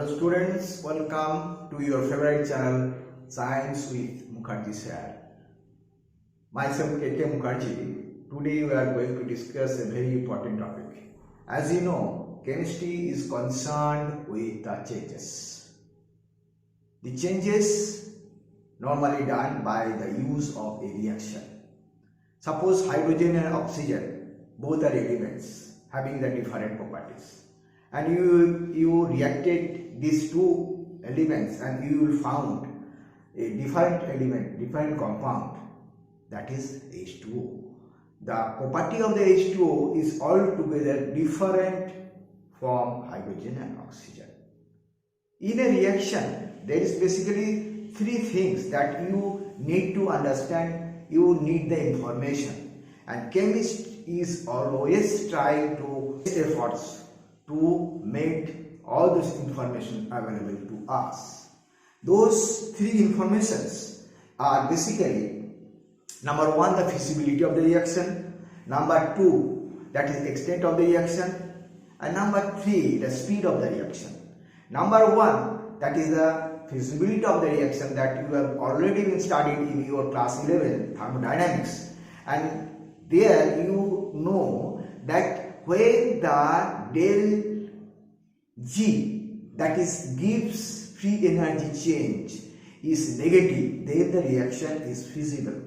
Hello students, welcome to your favorite channel Science with Mukherjee Sir. Myself KK Mukherjee. Today we are going to discuss a very important topic. As you know, chemistry is concerned with the changes. The changes normally done by the use of a reaction. Suppose hydrogen and oxygen, both are elements having the different properties. And you reacted these two elements and you will found a different element, different compound, that is H2O. The property of the H2O is altogether different from hydrogen and oxygen. In a reaction, there is basically three things that you need to understand, you need the information, and chemist is always trying to efforts to make all this information available to us. Those three informations are basically: number one, the feasibility of the reaction; number two, that is extent of the reaction; and number three, the speed of the reaction. Number one, that is the feasibility of the reaction, that you have already been studied in your class 11 thermodynamics, and there you know that when the del G, that is gives free energy change, is negative, then the reaction is feasible.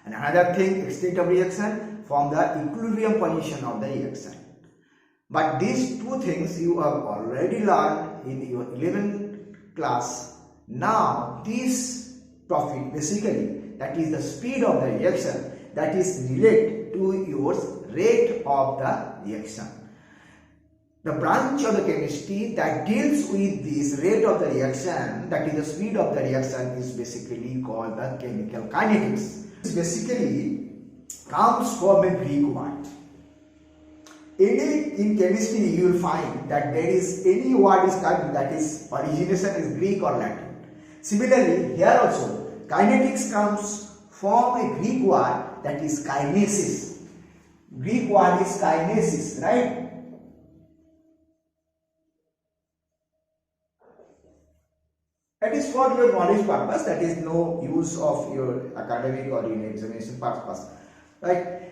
And another thing, extent of reaction from the equilibrium position of the reaction. But these two things you have already learned in your 11th class. Now this topic basically, that is the speed of the reaction, that is related to your rate of the reaction. The branch of the chemistry that deals with this rate of the reaction, that is the speed of the reaction, is basically called the chemical kinetics. This basically comes from a Greek word. In chemistry you will find that there is any word is coming, that is origination is Greek or Latin. Similarly here also kinetics comes from a Greek word, that is kinesis. Greek word is kinesis, right? That is for your knowledge purpose, that is no use of your academic or in examination purpose, right?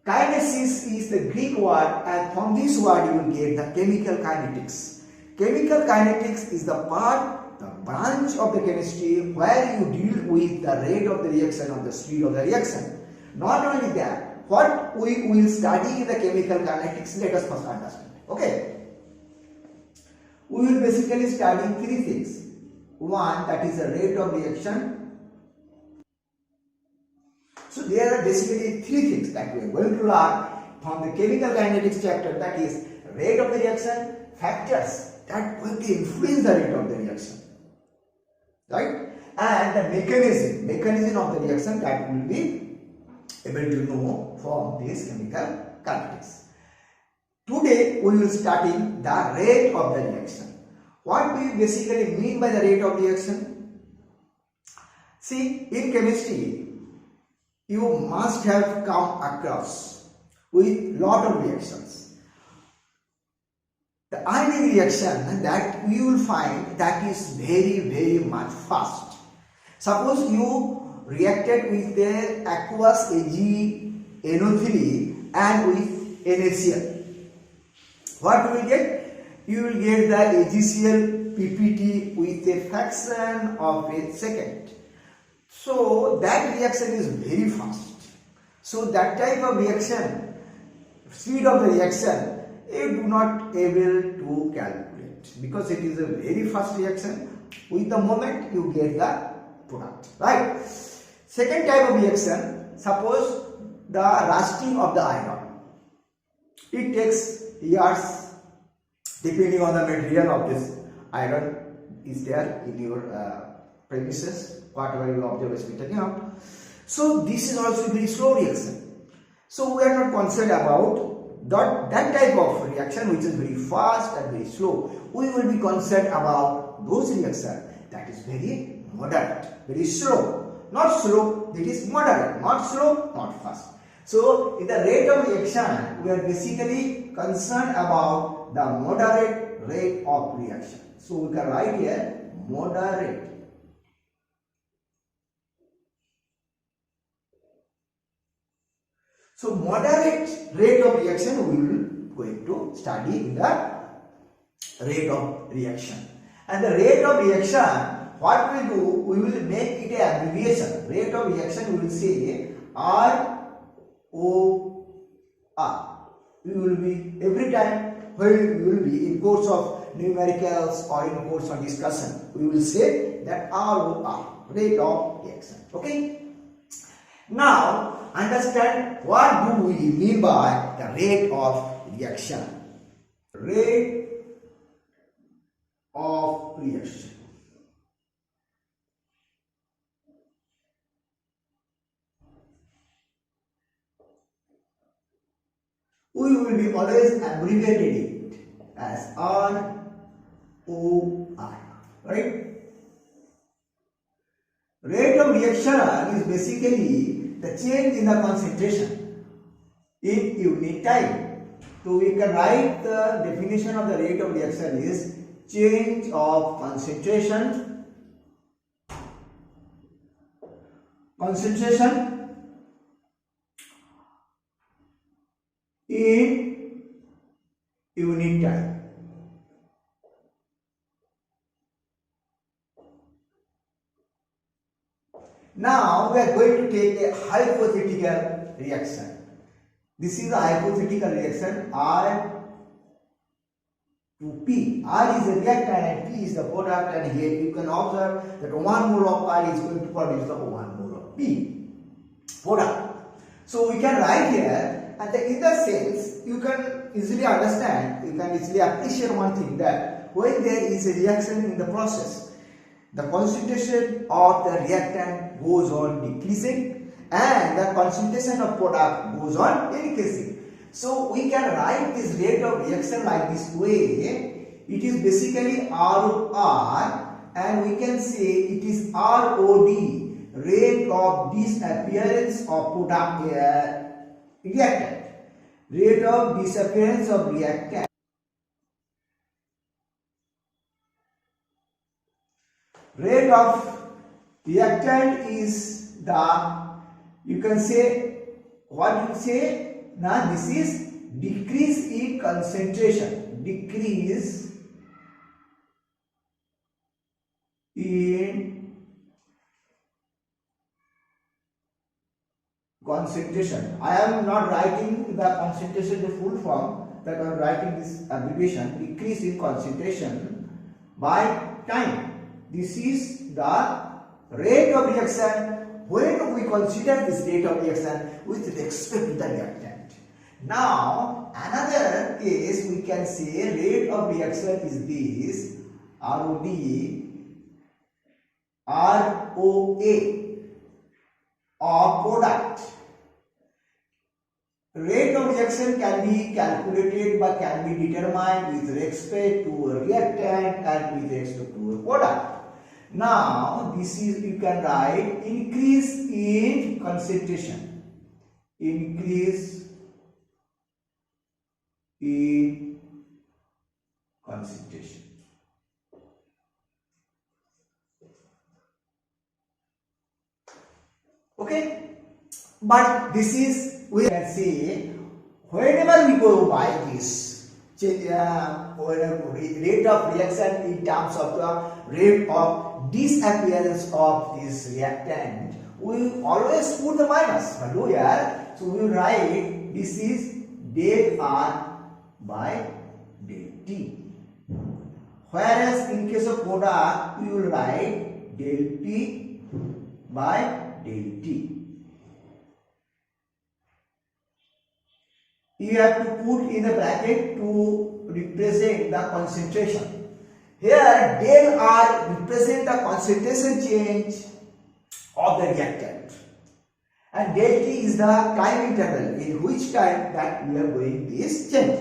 Kinesis is the Greek word, and from this word you will get the chemical kinetics. Chemical kinetics is the part, the branch of the chemistry where you deal with the rate of the reaction or the speed of the reaction. Not only that, what we will study in the chemical kinetics, let us first understand. Okay, we will basically study three things. One, that is the rate of reaction. So there are basically three things that we are going to learn from the chemical kinetics chapter, that is rate of the reaction, factors that will influence the rate of the reaction, right, and the mechanism of the reaction that will be able to know from this chemical kinetics. Today we will study the rate of the reaction. What do you basically mean by the rate of reaction? See, in chemistry you must have come across with lot of reactions. The ionic reaction that you will find that is very much fast. Suppose you reacted with the aqueous AgNO3 and with NaCl. What will you get? You will get the AgCl PPT with a fraction of a second. So that reaction is very fast. So that type of reaction, speed of the reaction, you do not able to calculate, because it is a very fast reaction. With the moment you get the product, right? Second type of reaction, suppose the rusting of the iron. It takes years depending on the material of this iron is there in your premises, whatever you observe is taken out. So this is also a very slow reaction. So we are not concerned about that type of reaction which is very fast and very slow. We will be concerned about those reactions that is very moderate, very slow. Not slow, it is moderate, not slow, not fast. So in the rate of reaction we are basically concerned about the moderate rate of reaction. So we can write here moderate. So moderate rate of reaction we will going to study in the rate of reaction. And the rate of reaction, what we do, we will make it a abbreviation. Rate of reaction we will say ROR. We will be every time when we will be in course of numericals or in course of discussion, we will say that ROR, rate of reaction. Okay. Now understand what do we mean by the rate of reaction. Rate of reaction. We will be always abbreviating it as ROR, right? Rate of reaction is basically the change in the concentration in unit time. So we can write the definition of the rate of reaction is change of concentration in unit time. Now we are going to take a hypothetical reaction. This is a hypothetical reaction R to P. R is a reactant and P is the product, and here you can observe that 1 mole of R is going to produce the 1 mole of P product. So we can write here, and in that sense you can easily understand, you can easily appreciate one thing, that when there is a reaction in the process, the concentration of the reactant goes on decreasing and the concentration of product goes on increasing. So we can write this rate of reaction like this way. It is basically ROR, and we can say it is ROD, rate of disappearance of product reactant. Rate of disappearance of reactant. Rate of reactant is the, you can say, what you say, now this is decrease in concentration, decrease in concentration. I am not writing the concentration in full form, that I am writing this abbreviation, decrease in concentration by time. This is the rate of reaction when we consider this rate of reaction with respect to the reactant. Now another case we can say rate of reaction is this ROD, ROA of product. Rate of reaction can be calculated but can be determined with respect to a reactant and with respect to a product. Now this is, you can write increase in concentration, increase in concentration. Okay, but this is, we can say, whenever we go by this rate of reaction in terms of the rate of disappearance of this reactant, we always put the minus value here. So we will write this is del R by del T. Whereas in case of product, we will write del P by del T. You have to put in the bracket to represent the concentration. Here del R represent the concentration change of the reactant, and del T is the time interval in which time that we are going this change.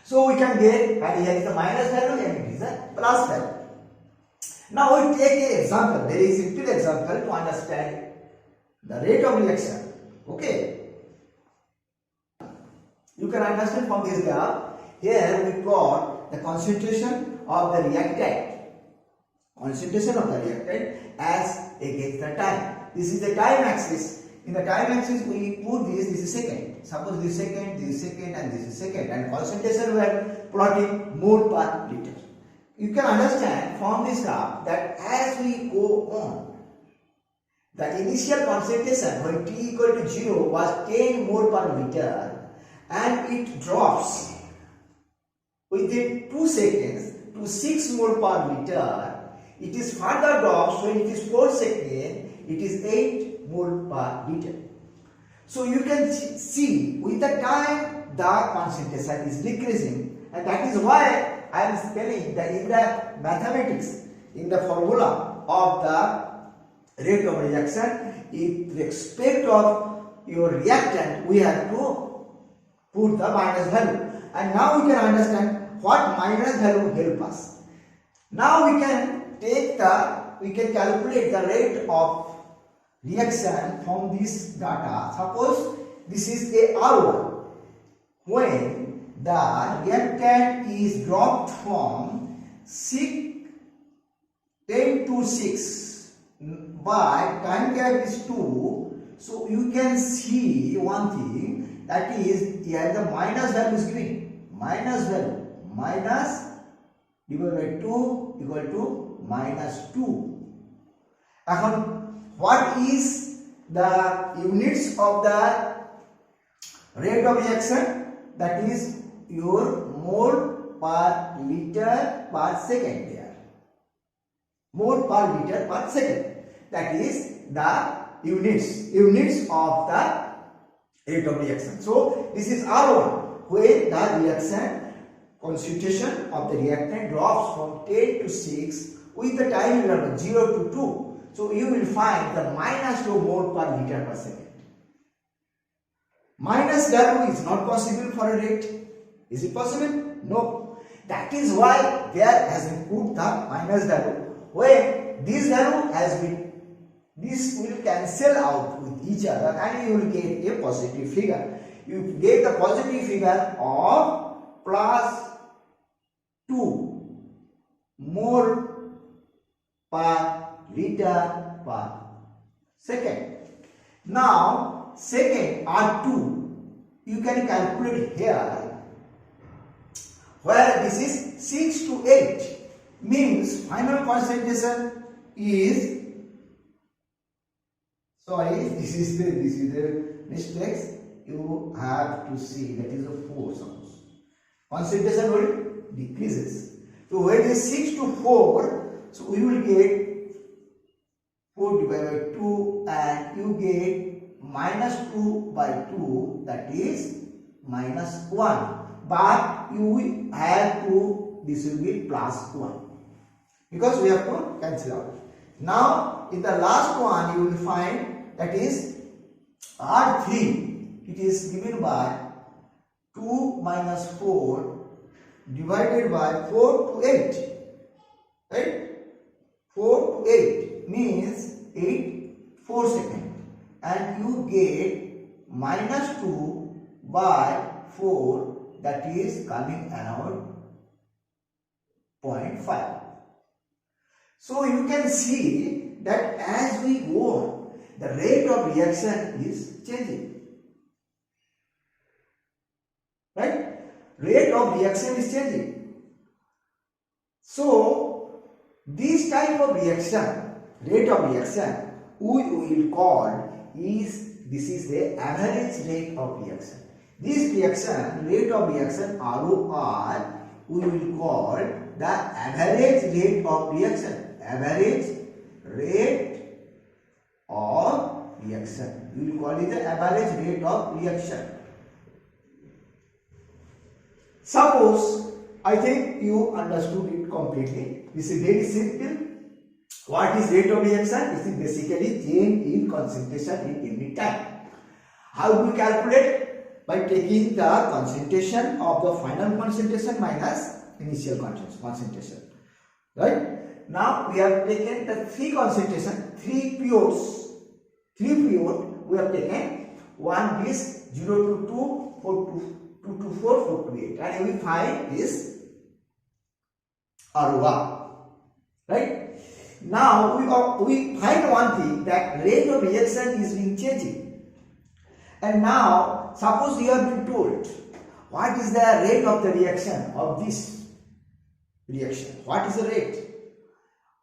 So we can get, and here is the minus value and it is a plus value. Now we take an example, very simple example to understand the rate of reaction. Okay. You can understand from this graph. Here we got the concentration of the reactant. Concentration of the reactant as against the time. This is the time axis. In the time axis, we put this is second. Suppose this second, and this is second. And concentration we are plotting mole per liter. You can understand from this graph that as we go on, the initial concentration when t equal to 0 was 10 mole per liter, and it drops within 2 seconds to 6 mole per liter. It is further drops when it is 4 seconds, it is 8 mole per liter. So you can see with the time the concentration is decreasing, and that is why I am telling that in the mathematics, in the formula of the rate of reaction, in respect of your reactant, we have to put the minus value. And now we can understand what minus value help us. Now we can calculate the rate of reaction from this data. Suppose this is a R1. When the reactant is dropped from 10 to 6 by time gap is 2, so you can see one thing, that is here the minus value is given. Minus value minus divided by 2 equal to minus 2. What is the units of the rate of reaction? That is your mole per liter per second here. Mole per liter per second. That is the units of the rate of reaction. So this is R1, where the reaction concentration of the reactant drops from 10 to 6 with the time interval 0 to 2. So you will find the minus 2 mole per liter per second. Minus value is not possible for a rate. Is it possible? No. That is why there has been put the minus value. When this value has been, this will cancel out with each other and you will get a positive figure. You get the positive figure of plus 2 mole per liter per second. Now, second R2, you can calculate here, where this is 6 to 8, means final concentration is, sorry, this is the mistakes you have to see, that is a 4 suppose. Concentration will decreases. So when it is 6 to 4, so we will get 4 divided by 2 and you get minus 2 by 2, that is minus 1. But you have to, this will be plus 1. Because we have to cancel out. Now in the last one you will find, that is R3. It is given by 2 minus 4 divided by 4 to 8. Right? 4 to 8 means 4 seconds. And you get minus 2 by 4, that is coming around 0.5. So you can see that as we go on, the rate of reaction is changing. Right? Rate of reaction is changing. So this type of reaction, rate of reaction, we will call this is the average rate of reaction. This reaction, rate of reaction ROR, we will call the average rate of reaction. Average rate of reaction. We will call it the average rate of reaction. Suppose, I think you understood it completely. This is very simple. What is rate of reaction? This is basically change in concentration in unit time. How do we calculate? By taking the concentration of the final concentration minus initial concentration. Right? Now we have taken the 3 concentration, 3 periods. 3 period we have taken. One is 0 to 2, 4 to 2 to 4, 4 to 8. And we find this R1. Right? Now we find one thing, that rate of reaction is being changing. And now suppose you have been told what is the rate of the reaction of this reaction. What is the rate?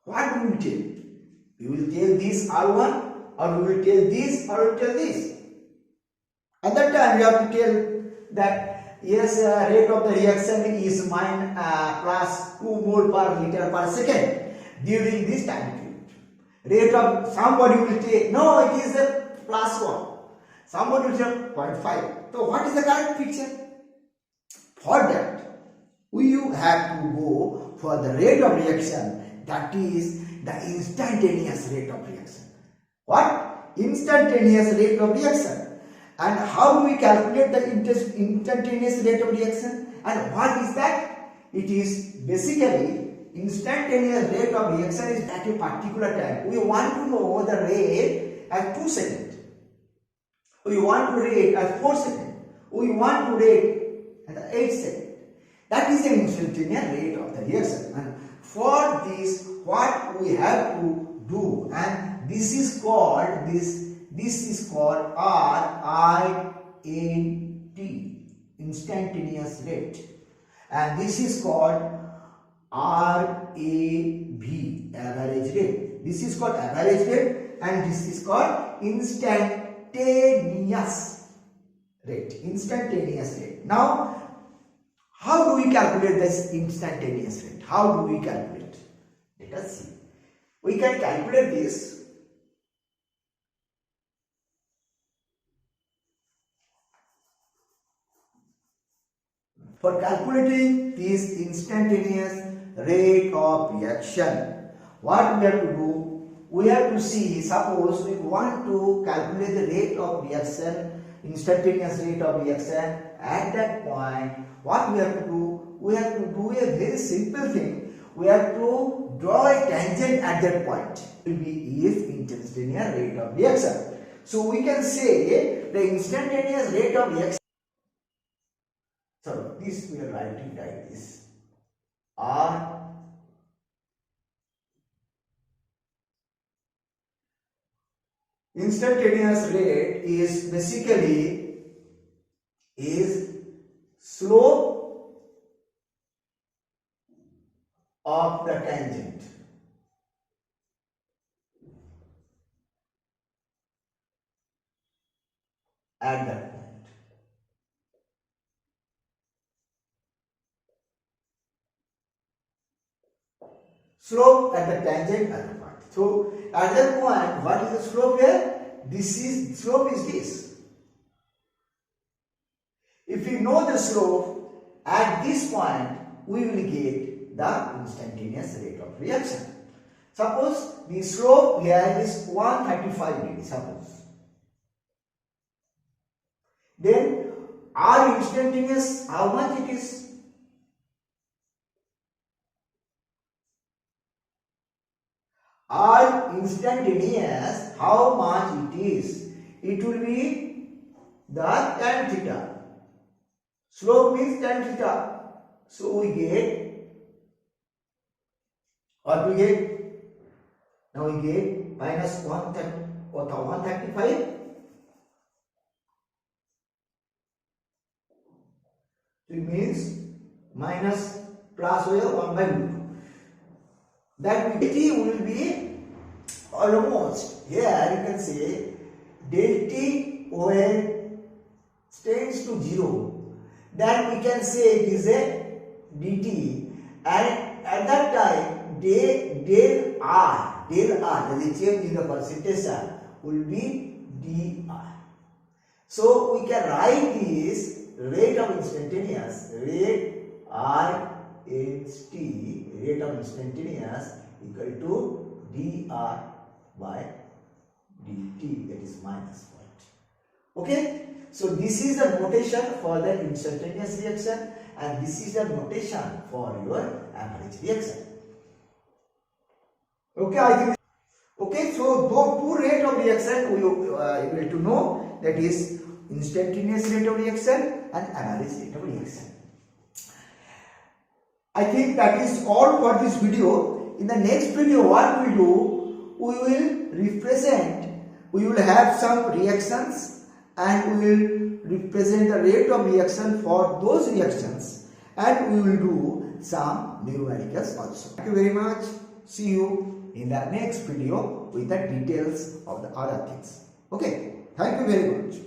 What we will tell? We will tell this R1, or we will tell this, or we will tell this. At that time you have to tell that yes, rate of the reaction is plus 2 mole per liter per second during this time period. Rate of, somebody will say no, it is a plus 1. Somebody will say 0.5. So what is the correct picture? For that, we have to go for the rate of reaction, that is the instantaneous rate of reaction. What? Instantaneous rate of reaction. And how do we calculate the instantaneous rate of reaction? And what is that? It is basically instantaneous rate of reaction is at a particular time. We want to know the rate at 2 seconds. We want to rate at 4 seconds. We want to rate at 8 seconds. That is the instantaneous rate of the reaction. And for this, what we have to do, and this is called RINT, instantaneous rate, and this is called RAV, average rate. This is called average rate, and this is called instantaneous rate. Instantaneous rate. Now, how do we calculate this instantaneous rate? How do we calculate? Let us see. We can calculate this. For calculating this instantaneous rate of reaction, what we have to do? We have to see, suppose we want to calculate the rate of reaction, instantaneous rate of reaction at that point. What we have to do? We have to do a very simple thing. We have to draw a tangent at that point. It will be is instantaneous rate of reaction. So we can say the instantaneous rate of reaction. So this we are writing like this. R instantaneous rate is basically slope of the tangent. At that point. Slope at the tangent at the point. So at that point, what is the slope here? Slope is this. If we know the slope at this point, we will get the instantaneous rate of reaction. Suppose the slope here is 135 degrees, suppose. Then R instantaneous, how much it is? R instantaneous, how much it is? It will be the tan theta. Slope means tan theta. So we get, what we get? Now we get minus 135. It means minus plus 1 by root 2. That t will be almost, here you can say del t when tends to 0, then we can say it is a dt, and at that time del r, that is change in the percentage will be dr. So we can write this rate of instantaneous, rate rate of instantaneous equal to dr by dt, that is minus point. Okay, so this is the notation for the instantaneous reaction, and this is the notation for your average reaction. Okay, I think. Okay, so those two rate of reaction we able to know, that is instantaneous rate of reaction and average rate of reaction. I think that is all for this video. In the next video, what we will do, we will have some reactions and we will represent the rate of reaction for those reactions, and we will do some numericals also. Thank you very much. See you in the next video with the details of the other things. Okay. Thank you very much.